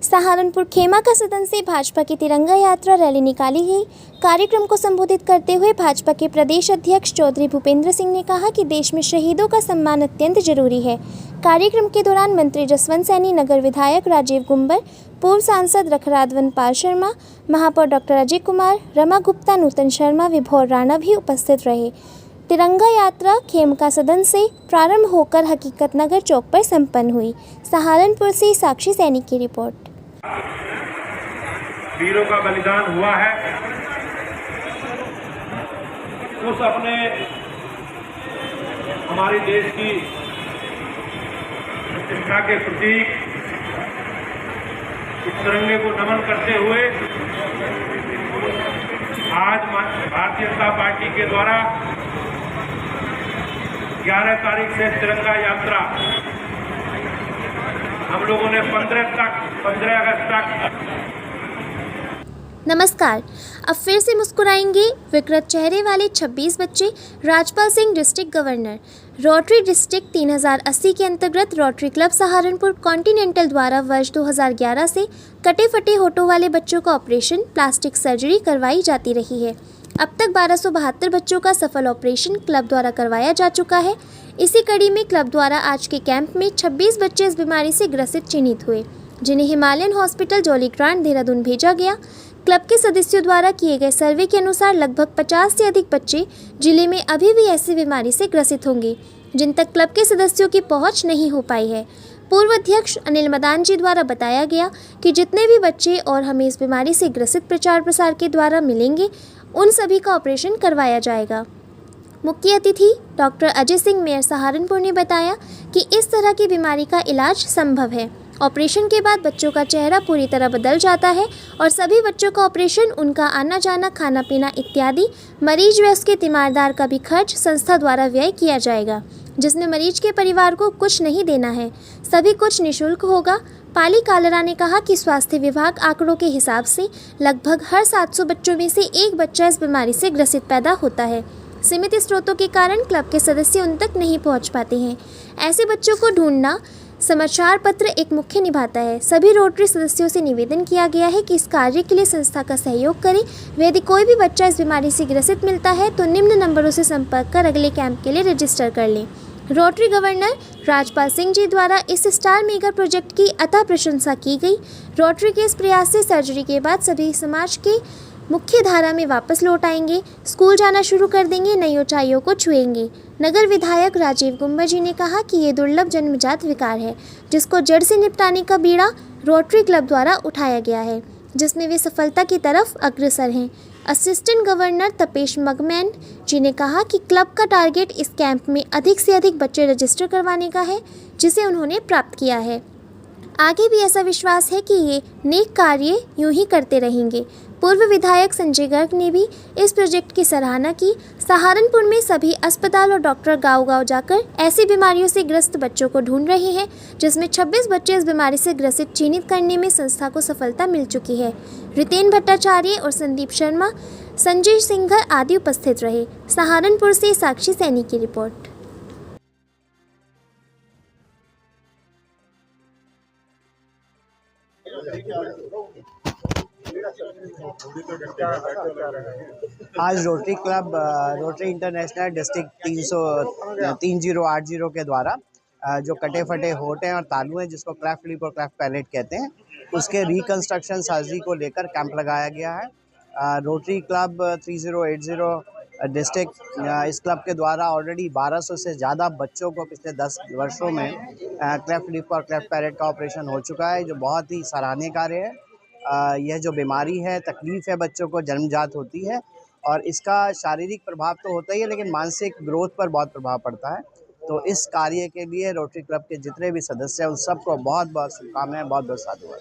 सहारनपुर खेमा का सदन से भाजपा की तिरंगा यात्रा रैली निकाली गई। कार्यक्रम को संबोधित करते हुए भाजपा के प्रदेश अध्यक्ष चौधरी भूपेंद्र सिंह ने कहा कि देश में शहीदों का सम्मान अत्यंत जरूरी है। कार्यक्रम के दौरान मंत्री जसवंत सैनी, नगर विधायक राजीव गुंबर, पूर्व सांसद रखराजवन पाल शर्मा, महापौर डॉक्टर अजय कुमार, रमा गुप्ता, नूतन शर्मा, विभोर राणा भी उपस्थित रहे। तिरंगा यात्रा खेमका सदन से प्रारंभ होकर हकीकत नगर चौक पर संपन्न हुई। सहारनपुर से साक्षी सैनी की रिपोर्ट। वीरों का बलिदान हुआ है, उस अपने हमारे देश की प्रतिष्ठा के प्रतीक इस तिरंगे को नमन करते हुए आज भारतीय जनता पार्टी के द्वारा 11 तारीख से तिरंगा यात्रा हम लोगों ने 15 अगस्त तक। नमस्कार, अब फिर से मुस्कुराएंगे विकृत चेहरे वाले 26 बच्चे। Rajpal Singh, district governor. Rotary district 3080 के अंतर्गत रोटरी क्लब सहारनपुर कॉन्टिनेंटल द्वारा वर्ष 2011 से कटे फटे होठों वाले बच्चों का ऑपरेशन प्लास्टिक सर्जरी करवाई जाती रही है। अब तक 1272 बच्चों का सफल ऑपरेशन क्लब द्वारा करवाया जा चुका है। इसी कड़ी में क्लब द्वारा आज के कैंप में 26 बच्चे इस बीमारी से ग्रसित चिन्हित हुए, जिन्हें हिमालयन हॉस्पिटल जॉलीग्रांट देहरादून भेजा गया। क्लब के सदस्यों द्वारा किए गए सर्वे के अनुसार लगभग 50 से अधिक बच्चे जिले में अभी भी ऐसी बीमारी से ग्रसित होंगे, जिन तक क्लब के सदस्यों की पहुंच नहीं हो पाई है। पूर्व अध्यक्ष अनिल मदान जी द्वारा बताया गया कि जितने भी बच्चे और हमें इस बीमारी से ग्रसित प्रचार प्रसार के द्वारा मिलेंगे, उन सभी का ऑपरेशन करवाया जाएगा। मुख्य अतिथि डॉक्टर अजय सिंह, मेयर सहारनपुर, ने बताया कि इस तरह की बीमारी का इलाज संभव है। ऑपरेशन के बाद बच्चों का चेहरा पूरी तरह बदल जाता है और सभी बच्चों का ऑपरेशन, उनका आना जाना, खाना पीना इत्यादि, मरीज व उसके तीमारदार का भी खर्च संस्था द्वारा व्यय किया जाएगा, जिसमें मरीज के परिवार को कुछ नहीं देना है, सभी कुछ निःशुल्क होगा। पाली कालरा ने कहा कि स्वास्थ्य विभाग आंकड़ों के हिसाब से लगभग हर 700 बच्चों में से एक बच्चा इस बीमारी से ग्रसित पैदा होता है। सीमित स्रोतों के कारण क्लब के सदस्य उन तक नहीं पहुंच पाते हैं। ऐसे बच्चों को ढूंढना समाचार पत्र एक मुख्य निभाता है। सभी रोटरी सदस्यों से निवेदन किया गया है कि इस कार्य के लिए संस्था का सहयोग करें। यदि कोई भी बच्चा इस बीमारी से ग्रसित मिलता है तो निम्न नंबरों से संपर्क कर अगले कैंप के लिए रजिस्टर कर लें। रोटरी गवर्नर राजपाल सिंह जी द्वारा इस स्टार मेगा प्रोजेक्ट की अतः प्रशंसा की गई। रोटरी के इस प्रयास से सर्जरी के बाद सभी समाज के मुख्य धारा में वापस लौट आएंगे, स्कूल जाना शुरू कर देंगे, नई ऊंचाइयों को छुएंगे। नगर विधायक राजीव गुंबर जी ने कहा कि ये दुर्लभ जन्मजात विकार है, जिसको जड़ से निपटाने का बीड़ा रोटरी क्लब द्वारा उठाया गया है, जिसमें वे सफलता की तरफ अग्रसर हैं। असिस्टेंट गवर्नर तपेश मगमैन जी ने कहा कि क्लब का टारगेट इस कैंप में अधिक से अधिक बच्चे रजिस्टर करवाने का है, जिसे उन्होंने प्राप्त किया है। आगे भी ऐसा विश्वास है कि ये नेक कार्य यूं ही करते रहेंगे। पूर्व विधायक संजय गर्ग ने भी इस प्रोजेक्ट की सराहना की। सहारनपुर में सभी अस्पताल और डॉक्टर गांव-गांव जाकर ऐसी बीमारियों से ग्रस्त बच्चों को ढूंढ रहे हैं, जिसमें 26 बच्चे इस बीमारी से ग्रसित चिन्हित करने में संस्था को सफलता मिल चुकी है। रितेन भट्टाचार्य और संदीप शर्मा, संजय सिंघर आदि उपस्थित रहे। सहारनपुर से साक्षी सैनी की रिपोर्ट। आज rotary club rotary international district 3080 के द्वारा जो कटे फटे होठ हैं और तालू हैं, जिसको क्लेफ्ट लिप और क्लेफ्ट पैलेट कहते हैं, उसके रिकंस्ट्रक्शन सर्जरी को लेकर कैंप लगाया गया है। रोटरी क्लब 3080 डिस्ट्रिक्ट इस क्लब के द्वारा ऑलरेडी 1200 से ज़्यादा बच्चों को पिछले 10 वर्षों में क्लेफ्ट लिप और क्लेफ्ट पैलेट का ऑपरेशन हो चुका है, जो बहुत ही सराहनीय कार्य है। यह जो बीमारी है, तकलीफ़ है, बच्चों को जन्मजात होती है और इसका शारीरिक प्रभाव तो होता ही है, लेकिन मानसिक ग्रोथ पर बहुत प्रभाव पड़ता है। तो इस कार्य के लिए रोटरी क्लब के जितने भी सदस्य हैं, उन सबको बहुत बहुत शुभकामनाएं, बहुत बहुत साधुवाद।